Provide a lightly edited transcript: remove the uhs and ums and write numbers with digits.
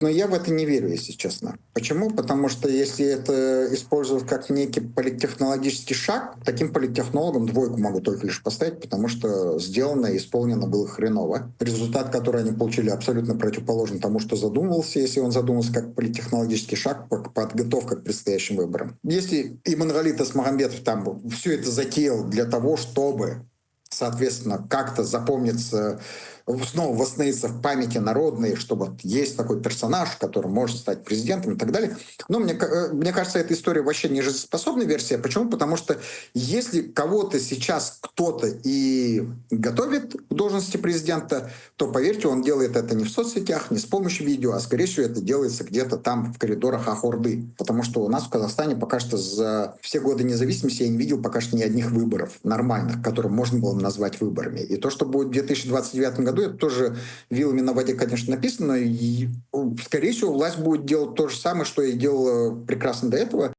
Но я в это не верю, если честно. Почему? Потому что если это использовать как некий политтехнологический шаг, таким политтехнологам двойку могу только лишь поставить, потому что сделано и исполнено было хреново. Результат, который они получили, абсолютно противоположен тому, что задумывался, если он задумался как политтехнологический шаг, как подготовка к предстоящим выборам. Если Имангалит Асмагамбетов там все это затеял для того, чтобы соответственно, как-то запомнится, снова восстановиться в памяти народной, что вот есть такой персонаж, который может стать президентом и так далее. Но мне кажется, эта история вообще не жизнеспособная версия. Почему? Потому что если кого-то сейчас кто-то и готовит к должности президента, то, поверьте, он делает это не в соцсетях, не с помощью видео, а, скорее всего, это делается где-то там в коридорах Ахорды. Потому что у нас в Казахстане пока что за все годы независимости я не видел пока что ни одних выборов нормальных, которые можно было назвать выборами. И то, что будет в 2029 году, это тоже вилами на воде, конечно, написано. И, скорее всего, власть будет делать то же самое, что и делала прекрасно до этого.